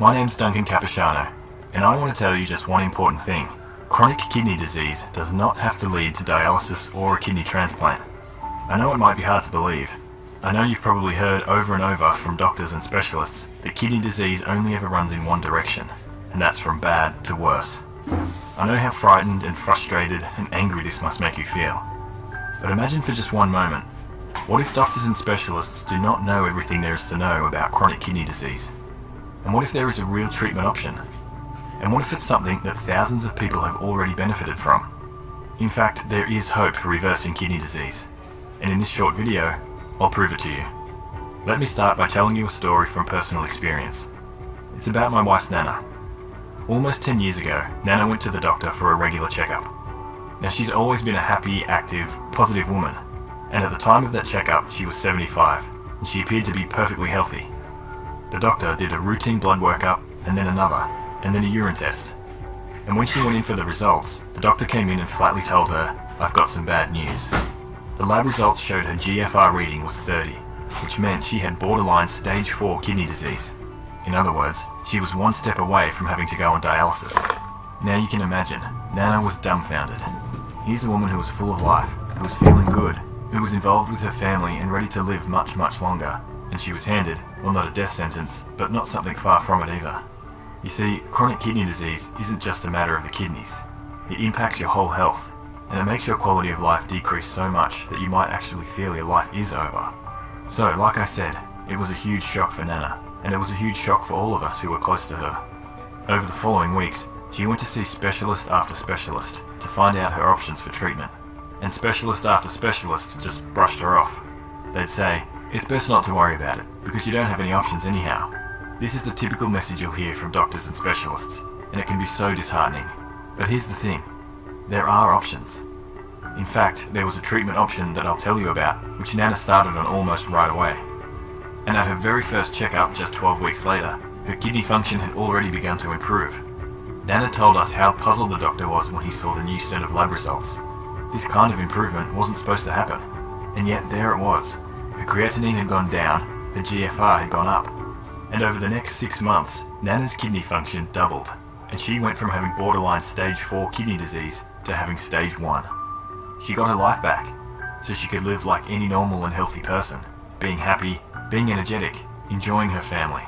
My name's Duncan Capiciano, and I want to tell you just one important thing. Chronic kidney disease does not have to lead to dialysis or a kidney transplant. I know it might be hard to believe. I know you've probably heard over and over from doctors and specialists that kidney disease only ever runs in one direction, and that's from bad to worse. I know how frightened and frustrated and angry this must make you feel. But imagine for just one moment, what if doctors and specialists do not know everything there is to know about chronic kidney disease? And what if there is a real treatment option? And what if it's something that thousands of people have already benefited from? In fact, there is hope for reversing kidney disease. And in this short video, I'll prove it to you. Let me start by telling you a story from personal experience. It's about my wife's Nana. Almost 10 years ago, Nana went to the doctor for a regular checkup. Now, she's always been a happy, active, positive woman, and at the time of that checkup she was 75, and she appeared to be perfectly healthy. The doctor did a routine blood workup, and then another, and then a urine test. And when she went in for the results, the doctor came in and flatly told her, "I've got some bad news." The lab results showed her GFR reading was 30, which meant she had borderline stage 4 kidney disease. In other words, she was one step away from having to go on dialysis. Now you can imagine, Nana was dumbfounded. Here's a woman who was full of life, who was feeling good, who was involved with her family and ready to live much, much longer. And she was handed, well, not a death sentence, but not something far from it either. You see, chronic kidney disease isn't just a matter of the kidneys. It impacts your whole health, and it makes your quality of life decrease so much that you might actually feel your life is over. So, like I said, it was a huge shock for Nana, and it was a huge shock for all of us who were close to her. Over the following weeks, she went to see specialist after specialist to find out her options for treatment. And specialist after specialist just brushed her off. They'd say, "It's best not to worry about it, because you don't have any options anyhow." This is the typical message you'll hear from doctors and specialists, and it can be so disheartening. But here's the thing, there are options. In fact, there was a treatment option that I'll tell you about, which Nana started on almost right away. And at her very first checkup just 12 weeks later, her kidney function had already begun to improve. Nana told us how puzzled the doctor was when he saw the new set of lab results. This kind of improvement wasn't supposed to happen, and yet there it was. Her creatinine had gone down, her GFR had gone up, and over the next 6 months, Nana's kidney function doubled, and she went from having borderline stage 4 kidney disease to having stage 1. She got her life back, so she could live like any normal and healthy person, being happy, being energetic, enjoying her family.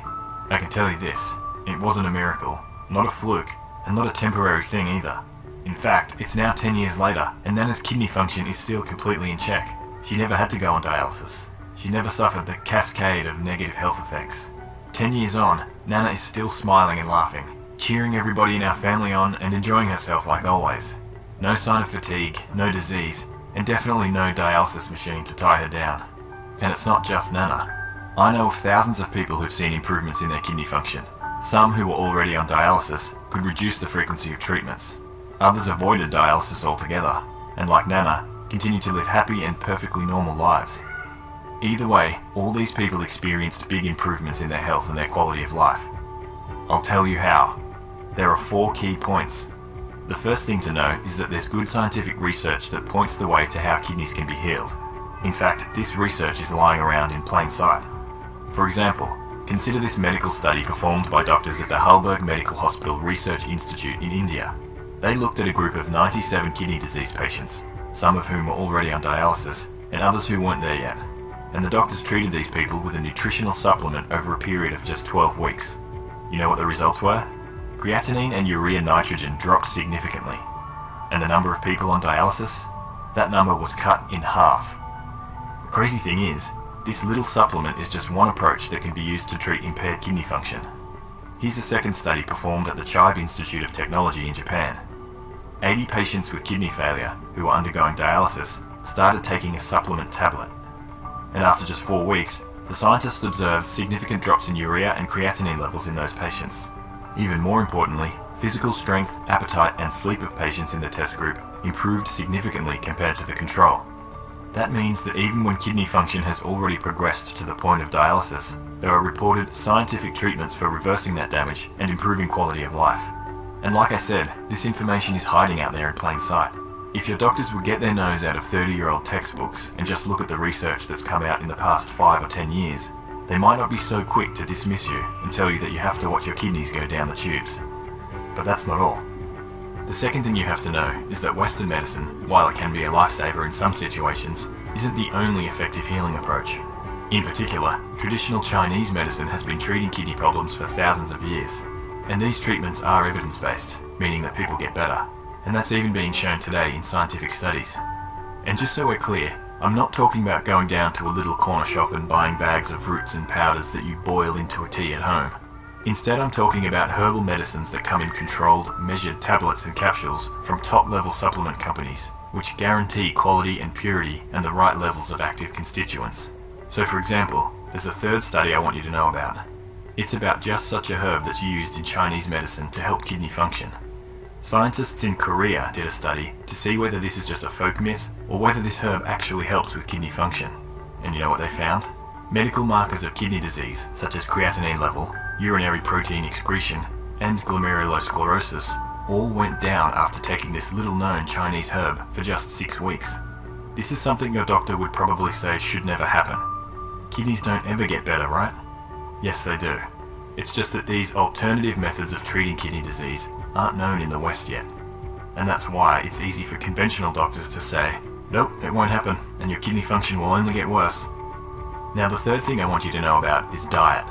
I can tell you this, it wasn't a miracle, not a fluke, and not a temporary thing either. In fact, it's now 10 years later, and Nana's kidney function is still completely in check. She never had to go on dialysis. She never suffered the cascade of negative health effects. 10 years on, Nana is still smiling and laughing, cheering everybody in our family on and enjoying herself like always. No sign of fatigue, no disease, and definitely no dialysis machine to tie her down. And it's not just Nana. I know of thousands of people who've seen improvements in their kidney function. Some who were already on dialysis could reduce the frequency of treatments. Others avoided dialysis altogether, and like Nana, continue to live happy and perfectly normal lives. Either way, all these people experienced big improvements in their health and their quality of life. I'll tell you how. There are 4 key points. The first thing to know is that there's good scientific research that points the way to how kidneys can be healed. In fact, this research is lying around in plain sight. For example, consider this medical study performed by doctors at the Halberg Medical Hospital Research Institute in India. They looked at a group of 97 kidney disease patients, some of whom were already on dialysis, and others who weren't there yet. And the doctors treated these people with a nutritional supplement over a period of just 12 weeks. You know what the results were? Creatinine and urea nitrogen dropped significantly. And the number of people on dialysis? That number was cut in half. The crazy thing is, this little supplement is just one approach that can be used to treat impaired kidney function. Here's a second study performed at the Chiba Institute of Technology in Japan. 80 patients with kidney failure who were undergoing dialysis started taking a supplement tablet. And after just 4 weeks, the scientists observed significant drops in urea and creatinine levels in those patients. Even more importantly, physical strength, appetite, and sleep of patients in the test group improved significantly compared to the control. That means that even when kidney function has already progressed to the point of dialysis, there are reported scientific treatments for reversing that damage and improving quality of life. And like I said, this information is hiding out there in plain sight. If your doctors would get their nose out of 30-year-old textbooks and just look at the research that's come out in the past 5 or 10 years, they might not be so quick to dismiss you and tell you that you have to watch your kidneys go down the tubes. But that's not all. The second thing you have to know is that Western medicine, while it can be a lifesaver in some situations, isn't the only effective healing approach. In particular, traditional Chinese medicine has been treating kidney problems for thousands of years, and these treatments are evidence-based, meaning that people get better, and that's even being shown today in scientific studies. And just so we're clear, I'm not talking about going down to a little corner shop and buying bags of roots and powders that you boil into a tea at home. Instead, I'm talking about herbal medicines that come in controlled, measured tablets and capsules from top-level supplement companies, which guarantee quality and purity and the right levels of active constituents. So for example, there's a third study I want you to know about. It's about just such a herb that's used in Chinese medicine to help kidney function. Scientists in Korea did a study to see whether this is just a folk myth or whether this herb actually helps with kidney function. And you know what they found? Medical markers of kidney disease, such as creatinine level, urinary protein excretion, and glomerulosclerosis, all went down after taking this little-known Chinese herb for just 6 weeks. This is something your doctor would probably say should never happen. Kidneys don't ever get better, right? Yes, they do. It's just that these alternative methods of treating kidney disease aren't known in the West yet. And that's why it's easy for conventional doctors to say, nope, it won't happen, and your kidney function will only get worse. Now the third thing I want you to know about is diet.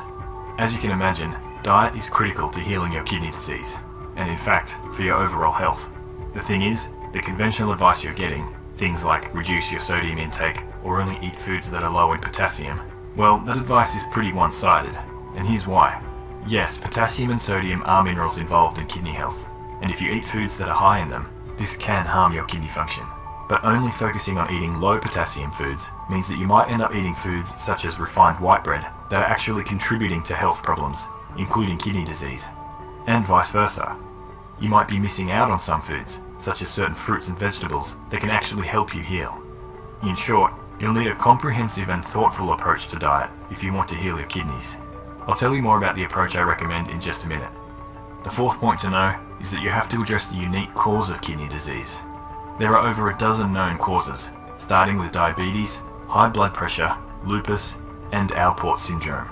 As you can imagine, diet is critical to healing your kidney disease, and in fact, for your overall health. The thing is, the conventional advice you're getting, things like reduce your sodium intake or only eat foods that are low in potassium, well, that advice is pretty one-sided, and here's why. Yes, potassium and sodium are minerals involved in kidney health, and if you eat foods that are high in them, this can harm your kidney function. But only focusing on eating low potassium foods means that you might end up eating foods such as refined white bread that are actually contributing to health problems, including kidney disease, and vice versa. You might be missing out on some foods, such as certain fruits and vegetables, that can actually help you heal. In short, you'll need a comprehensive and thoughtful approach to diet if you want to heal your kidneys. I'll tell you more about the approach I recommend in just a minute. The fourth point to know is that you have to address the unique cause of kidney disease. There are over a dozen known causes, starting with diabetes, high blood pressure, lupus, and Alport syndrome.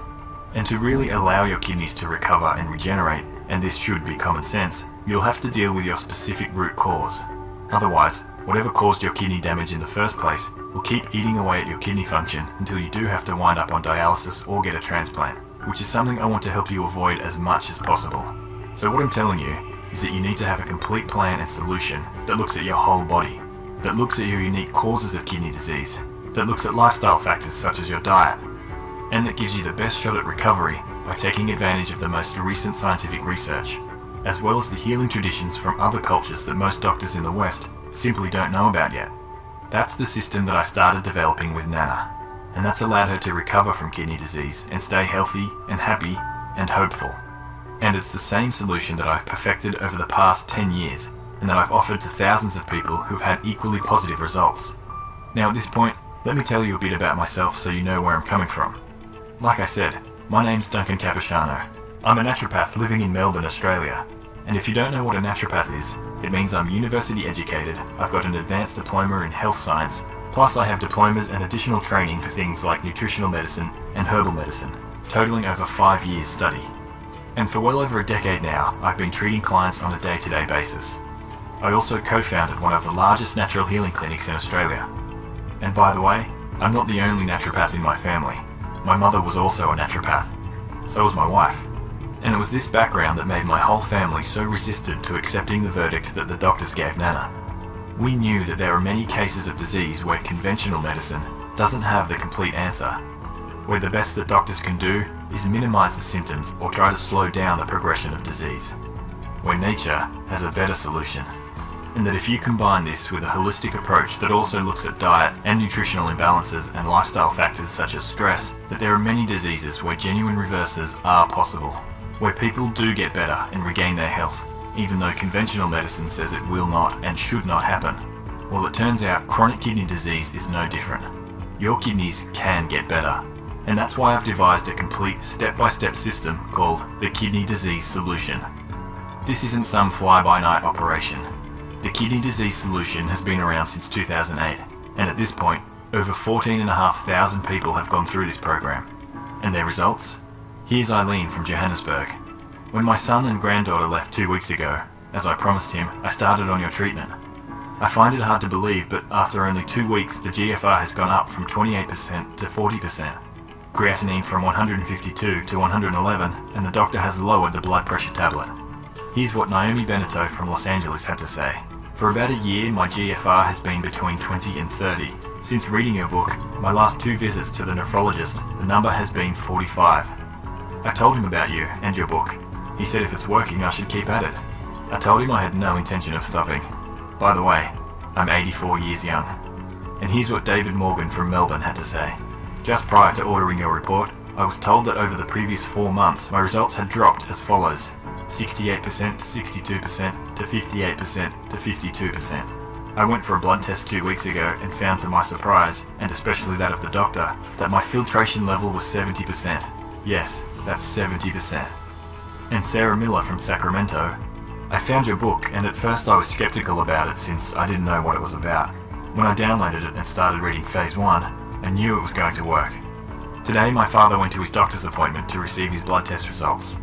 And to really allow your kidneys to recover and regenerate, and this should be common sense, you'll have to deal with your specific root cause. Otherwise, whatever caused your kidney damage in the first place will keep eating away at your kidney function until you do have to wind up on dialysis or get a transplant, which is something I want to help you avoid as much as possible. So what I'm telling you is that you need to have a complete plan and solution that looks at your whole body, that looks at your unique causes of kidney disease, that looks at lifestyle factors such as your diet, and that gives you the best shot at recovery by taking advantage of the most recent scientific research, as well as the healing traditions from other cultures that most doctors in the West simply don't know about yet. That's the system that I started developing with Nana, and that's allowed her to recover from kidney disease and stay healthy and happy and hopeful. And it's the same solution that I've perfected over the past 10 years, and that I've offered to thousands of people who've had equally positive results. Now at this point, let me tell you a bit about myself so you know where I'm coming from. Like I said, my name's Duncan Capiciano. I'm a naturopath living in Melbourne, Australia. And if you don't know what a naturopath is, it means I'm university educated, I've got an advanced diploma in health science, plus I have diplomas and additional training for things like nutritional medicine and herbal medicine, totaling over 5 years study. And for well over a decade now, I've been treating clients on a day-to-day basis. I also co-founded one of the largest natural healing clinics in Australia. And by the way, I'm not the only naturopath in my family. My mother was also a naturopath. So was my wife. And it was this background that made my whole family so resistant to accepting the verdict that the doctors gave Nana. We knew that there are many cases of disease where conventional medicine doesn't have the complete answer, where the best that doctors can do is minimize the symptoms or try to slow down the progression of disease, where nature has a better solution. And that if you combine this with a holistic approach that also looks at diet and nutritional imbalances and lifestyle factors such as stress, that there are many diseases where genuine reverses are possible, where people do get better and regain their health, even though conventional medicine says it will not and should not happen. Well, it turns out chronic kidney disease is no different. Your kidneys can get better. And that's why I've devised a complete step-by-step system called the Kidney Disease Solution. This isn't some fly-by-night operation. The Kidney Disease Solution has been around since 2008, and at this point, over 14,500 people have gone through this program. And their results? Here's Eileen from Johannesburg. When my son and granddaughter left 2 weeks ago, as I promised him, I started on your treatment. I find it hard to believe, but after only 2 weeks, the GFR has gone up from 28% to 40%. Creatinine from 152 to 111, and the doctor has lowered the blood pressure tablet. Here's what Naomi Beneteau from Los Angeles had to say. For about a year, my GFR has been between 20 and 30. Since reading your book, my last 2 visits to the nephrologist, the number has been 45. I told him about you and your book. He said if it's working, I should keep at it. I told him I had no intention of stopping. By the way, I'm 84 years young. And here's what David Morgan from Melbourne had to say. Just prior to ordering your report, I was told that over the previous 4 months, my results had dropped as follows: 68% to 62% to 58% to 52%. I went for a blood test 2 weeks ago and found to my surprise, and especially that of the doctor, that my filtration level was 70%. Yes, that's 70%. And Sarah Miller from Sacramento. I found your book, and at first I was skeptical about it since I didn't know what it was about. When I downloaded it and started reading Phase 1, I knew it was going to work. Today my father went to his doctor's appointment to receive his blood test results.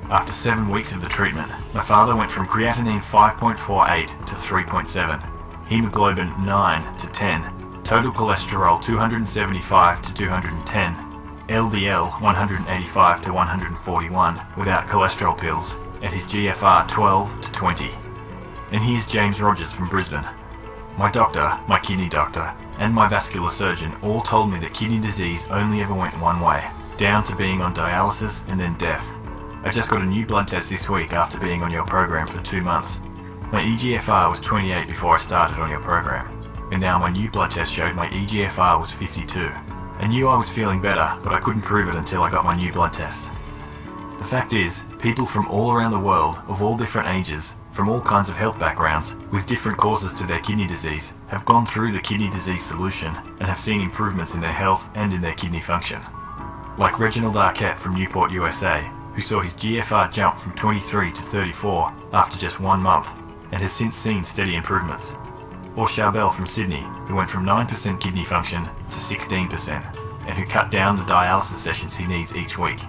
After 7 weeks of the treatment, my father went from creatinine 5.48 to 3.7, hemoglobin 9 to 10, total cholesterol 275 to 210, LDL 185 to 141 without cholesterol pills, and his GFR 12 to 20. And here's James Rogers from Brisbane. My doctor, my kidney doctor, and my vascular surgeon all told me that kidney disease only ever went one way, down to being on dialysis and then death. I just got a new blood test this week after being on your program for 2 months. My eGFR was 28 before I started on your program, and now my new blood test showed my eGFR was 52. I knew I was feeling better, but I couldn't prove it until I got my new blood test. The fact is, people from all around the world, of all different ages, from all kinds of health backgrounds, with different causes to their kidney disease, have gone through the kidney disease solution and have seen improvements in their health and in their kidney function. Like Reginald Arquette from Newport, USA, who saw his GFR jump from 23 to 34 after just 1 month, and has since seen steady improvements. Or Charbel from Sydney, who went from 9% kidney function to 16%, and who cut down the dialysis sessions he needs each week.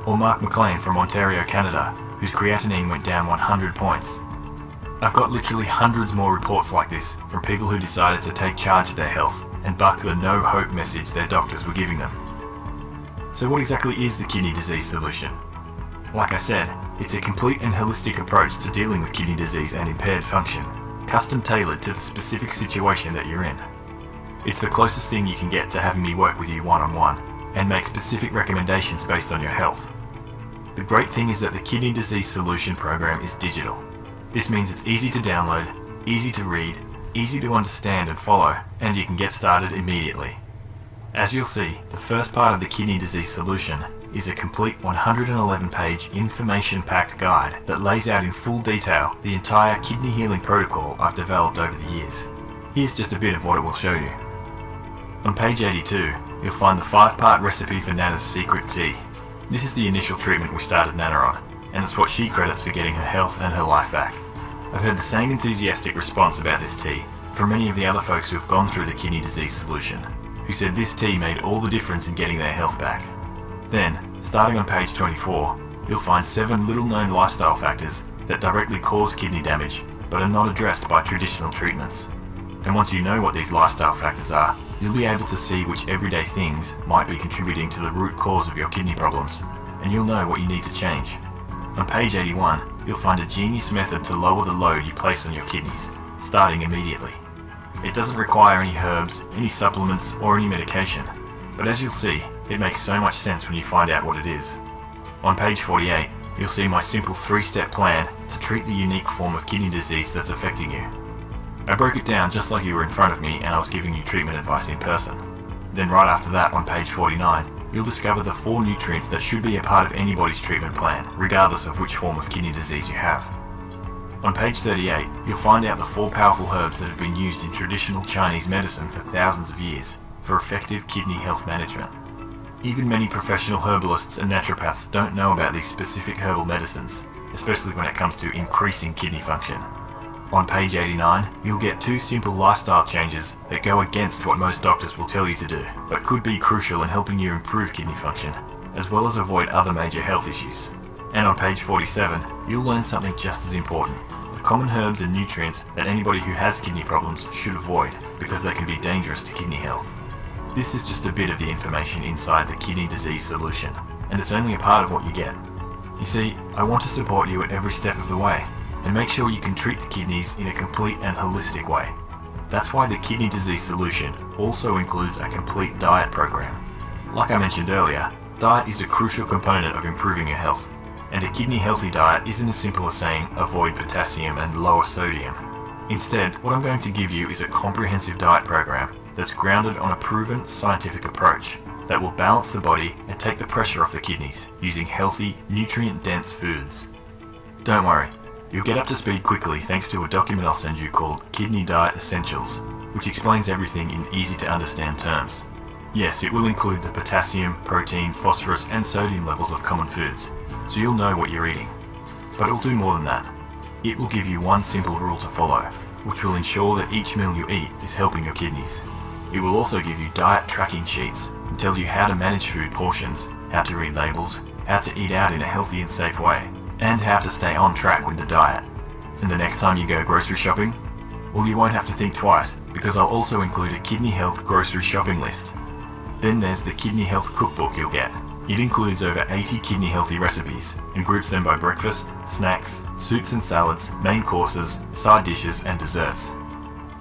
Or Mark McLean from Ontario, Canada, whose creatinine went down 100 points. I've got literally hundreds more reports like this from people who decided to take charge of their health and buck the no-hope message their doctors were giving them. So what exactly is the kidney disease solution? Like I said, it's a complete and holistic approach to dealing with kidney disease and impaired function, custom-tailored to the specific situation that you're in. It's the closest thing you can get to having me work with you one-on-one and make specific recommendations based on your health. The great thing is that the Kidney Disease Solution program is digital. This means it's easy to download, easy to read, easy to understand and follow, and you can get started immediately. As you'll see, the first part of the Kidney Disease Solution is a complete 111-page information-packed guide that lays out in full detail the entire kidney healing protocol I've developed over the years. Here's just a bit of what it will show you. On page 82, you'll find the 5-part recipe for Nana's secret tea. This is the initial treatment we started Nana on, and it's what she credits for getting her health and her life back. I've heard the same enthusiastic response about this tea from many of the other folks who have gone through the kidney disease solution, who said this tea made all the difference in getting their health back. Then, starting on page 24, you'll find 7 little-known lifestyle factors that directly cause kidney damage, but are not addressed by traditional treatments. And once you know what these lifestyle factors are, you'll be able to see which everyday things might be contributing to the root cause of your kidney problems, and you'll know what you need to change. On page 81, you'll find a genius method to lower the load you place on your kidneys, starting immediately. It doesn't require any herbs, any supplements, or any medication, but as you'll see, it makes so much sense when you find out what it is. On page 48, you'll see my simple 3-step plan to treat the unique form of kidney disease that's affecting you. I broke it down just like you were in front of me and I was giving you treatment advice in person. Then right after that, on page 49, you'll discover the 4 nutrients that should be a part of anybody's treatment plan, regardless of which form of kidney disease you have. On page 38, you'll find out the 4 powerful herbs that have been used in traditional Chinese medicine for thousands of years for effective kidney health management. Even many professional herbalists and naturopaths don't know about these specific herbal medicines, especially when it comes to increasing kidney function. On page 89, you'll get 2 simple lifestyle changes that go against what most doctors will tell you to do, but could be crucial in helping you improve kidney function. as well as avoid other major health issues. And on page 47, you'll learn something just as important: the common herbs and nutrients that anybody who has kidney problems should avoid because they can be dangerous to kidney health. This is just a bit of the information inside the kidney disease solution, and it's only a part of what you get. You see, I want to support you at every step of the way, and make sure you can treat the kidneys in a complete and holistic way. That's why the kidney disease solution also includes a complete diet program. Like I mentioned earlier, diet is a crucial component of improving your health, and a kidney healthy diet isn't as simple as saying avoid potassium and lower sodium. Instead, what I'm going to give you is a comprehensive diet program that's grounded on a proven scientific approach that will balance the body and take the pressure off the kidneys using healthy, nutrient-dense foods. Don't worry, you'll get up to speed quickly thanks to a document I'll send you called Kidney Diet Essentials, which explains everything in easy-to-understand terms. Yes, it will include the potassium, protein, phosphorus and sodium levels of common foods, so you'll know what you're eating. But it'll do more than that. It will give you one simple rule to follow, which will ensure that each meal you eat is helping your kidneys. It will also give you diet tracking sheets and tell you how to manage food portions, how to read labels, how to eat out in a healthy and safe way, and how to stay on track with the diet. And the next time you go grocery shopping, well, you won't have to think twice, because I'll also include a kidney health grocery shopping list. Then there's the kidney health cookbook you'll get. It includes over 80 kidney healthy recipes and groups them by breakfast, snacks, soups and salads, main courses, side dishes and desserts.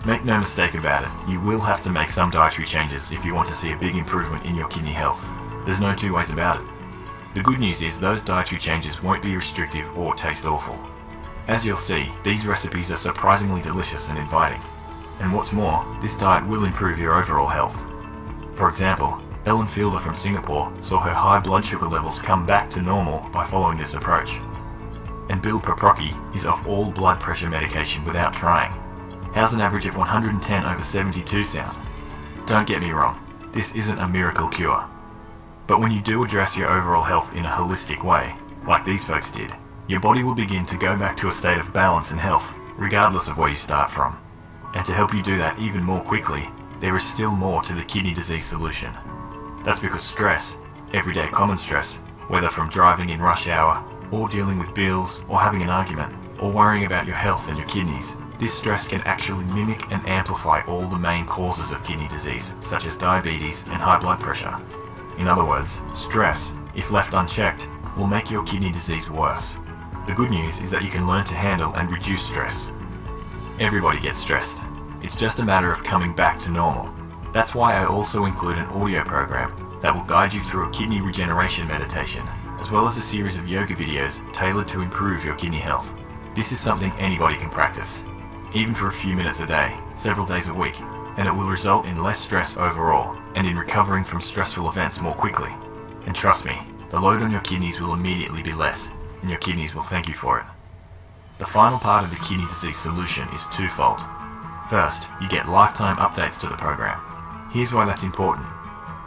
Make no mistake about it, you will have to make some dietary changes if you want to see a big improvement in your kidney health. There's no two ways about it. The good news is those dietary changes won't be restrictive or taste awful. As you'll see, these recipes are surprisingly delicious and inviting. And what's more, this diet will improve your overall health. For example, Ellen Fielder from Singapore saw her high blood sugar levels come back to normal by following this approach. And Bill Paprocki is off all blood pressure medication without trying. How's an average of 110/72 sound? Don't get me wrong, this isn't a miracle cure. But when you do address your overall health in a holistic way, like these folks did, your body will begin to go back to a state of balance and health, regardless of where you start from. And to help you do that even more quickly, there is still more to the kidney disease solution. That's because stress, everyday common stress, whether from driving in rush hour, or dealing with bills, or having an argument, or worrying about your health and your kidneys, this stress can actually mimic and amplify all the main causes of kidney disease, such as diabetes and high blood pressure. In other words, stress, if left unchecked, will make your kidney disease worse. The good news is that you can learn to handle and reduce stress. Everybody gets stressed. It's just a matter of coming back to normal. That's why I also include an audio program that will guide you through a kidney regeneration meditation, as well as a series of yoga videos tailored to improve your kidney health. This is something anybody can practice, even for a few minutes a day, several days a week, and it will result in less stress overall and in recovering from stressful events more quickly. And trust me, the load on your kidneys will immediately be less, and your kidneys will thank you for it. The final part of the kidney disease solution is twofold. First, you get lifetime updates to the program. Here's why that's important.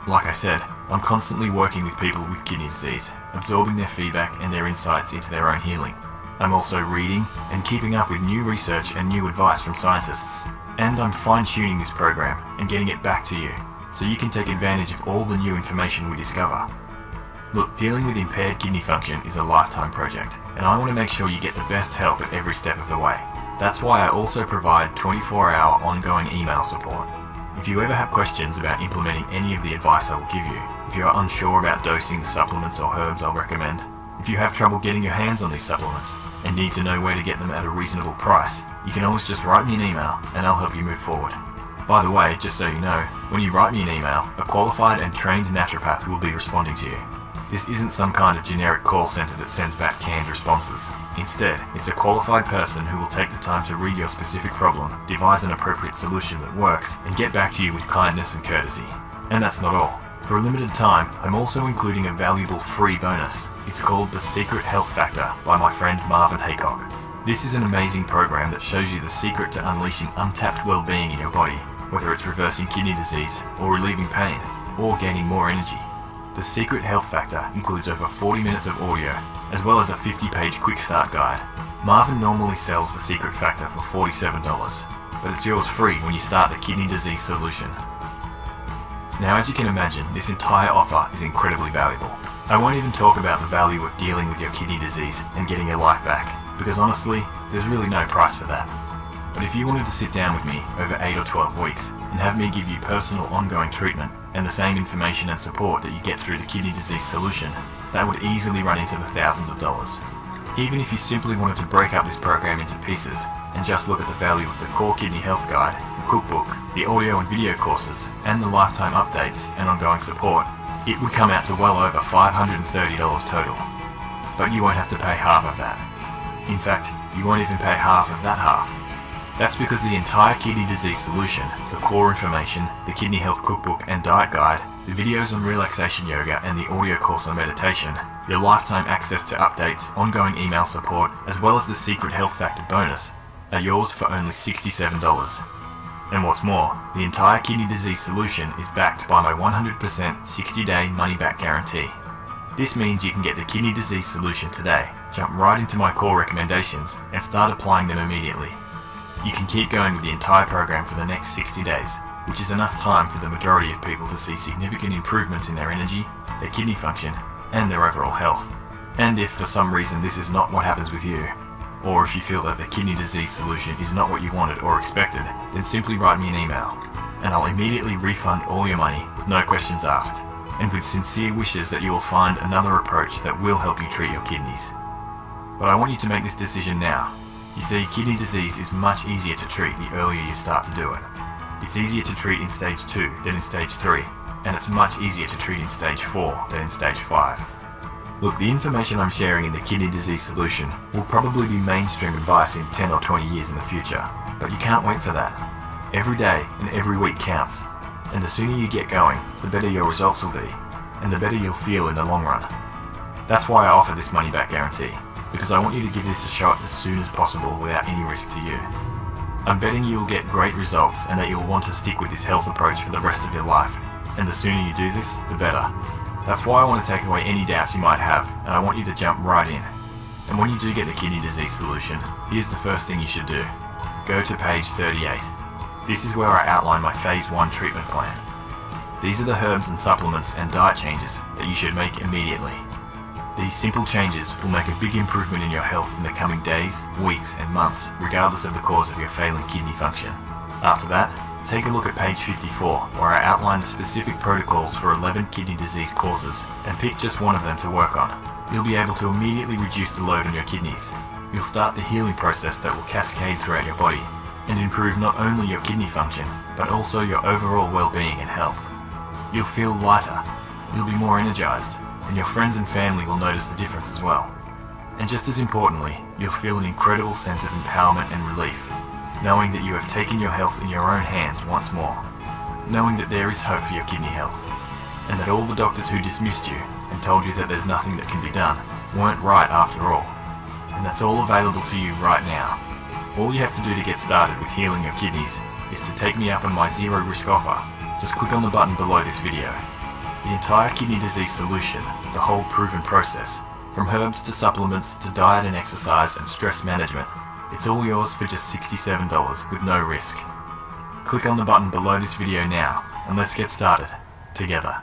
Like I said, I'm constantly working with people with kidney disease, absorbing their feedback and their insights into their own healing. I'm also reading and keeping up with new research and new advice from scientists. And I'm fine-tuning this program and getting it back to you, so you can take advantage of all the new information we discover. Look, dealing with impaired kidney function is a lifetime project, and I want to make sure you get the best help at every step of the way. That's why I also provide 24-hour ongoing email support. If you ever have questions about implementing any of the advice I will give you, if you are unsure about dosing the supplements or herbs I'll recommend, if you have trouble getting your hands on these supplements and need to know where to get them at a reasonable price, you can always just write me an email and I'll help you move forward. By the way, just so you know, when you write me an email, a qualified and trained naturopath will be responding to you. This isn't some kind of generic call center that sends back canned responses. Instead, it's a qualified person who will take the time to read your specific problem, devise an appropriate solution that works, and get back to you with kindness and courtesy. And that's not all. For a limited time, I'm also including a valuable free bonus. It's called The Secret Health Factor by my friend Marvin Haycock. This is an amazing program that shows you the secret to unleashing untapped well-being in your body, whether it's reversing kidney disease, or relieving pain, or gaining more energy. The Secret Health Factor includes over 40 minutes of audio, as well as a 50-page quick start guide. Marvin normally sells The Secret Factor for $47, but it's yours free when you start the kidney disease solution. Now, as you can imagine, this entire offer is incredibly valuable. I won't even talk about the value of dealing with your kidney disease and getting your life back, because honestly, there's really no price for that. But if you wanted to sit down with me over 8 or 12 weeks and have me give you personal ongoing treatment and the same information and support that you get through the kidney disease solution, that would easily run into the thousands of dollars. Even if you simply wanted to break up this program into pieces and just look at the value of the core kidney health guide, the cookbook, the audio and video courses, and the lifetime updates and ongoing support, it would come out to well over $530 total. But you won't have to pay half of that. In fact, you won't even pay half of that half. That's because the entire kidney disease solution, the core information, the kidney health cookbook and diet guide, the videos on relaxation yoga and the audio course on meditation, your lifetime access to updates, ongoing email support, as well as the secret health factor bonus, are yours for only $67. And what's more, the entire kidney disease solution is backed by my 100% 60-day money-back guarantee. This means you can get the kidney disease solution today, jump right into my core recommendations, and start applying them immediately. You can keep going with the entire program for the next 60 days, which is enough time for the majority of people to see significant improvements in their energy, their kidney function, and their overall health. And if for some reason this is not what happens with you, or if you feel that the kidney disease solution is not what you wanted or expected, then simply write me an email, and I'll immediately refund all your money with no questions asked, and with sincere wishes that you will find another approach that will help you treat your kidneys. But I want you to make this decision now. You see, kidney disease is much easier to treat the earlier you start to do it. It's easier to treat in stage 2 than in stage 3, and it's much easier to treat in stage 4 than in stage 5. Look, the information I'm sharing in the kidney disease solution will probably be mainstream advice in 10 or 20 years in the future, but you can't wait for that. Every day and every week counts, and the sooner you get going, the better your results will be, and the better you'll feel in the long run. That's why I offer this money-back guarantee, because I want you to give this a shot as soon as possible without any risk to you. I'm betting you'll get great results and that you'll want to stick with this health approach for the rest of your life, and the sooner you do this, the better. That's why I want to take away any doubts you might have, and I want you to jump right in. And when you do get the kidney disease solution, here's the first thing you should do. Go to page 38. This is where I outline my phase 1 treatment plan. These are the herbs and supplements and diet changes that you should make immediately. These simple changes will make a big improvement in your health in the coming days, weeks and months, regardless of the cause of your failing kidney function. After that, take a look at page 54, where I outline the specific protocols for 11 kidney disease causes and pick just one of them to work on. You'll be able to immediately reduce the load on your kidneys. You'll start the healing process that will cascade throughout your body and improve not only your kidney function, but also your overall well-being and health. You'll feel lighter, you'll be more energized, and your friends and family will notice the difference as well. And just as importantly, you'll feel an incredible sense of empowerment and relief, knowing that you have taken your health in your own hands once more, knowing that there is hope for your kidney health, and that all the doctors who dismissed you and told you that there's nothing that can be done weren't right after all. And that's all available to you right now. All you have to do to get started with healing your kidneys is to take me up on my zero risk offer. Just click on the button below this video. The entire kidney disease solution, the whole proven process, from herbs to supplements to diet and exercise and stress management, it's all yours for just $67 with no risk. Click on the button below this video now and let's get started together.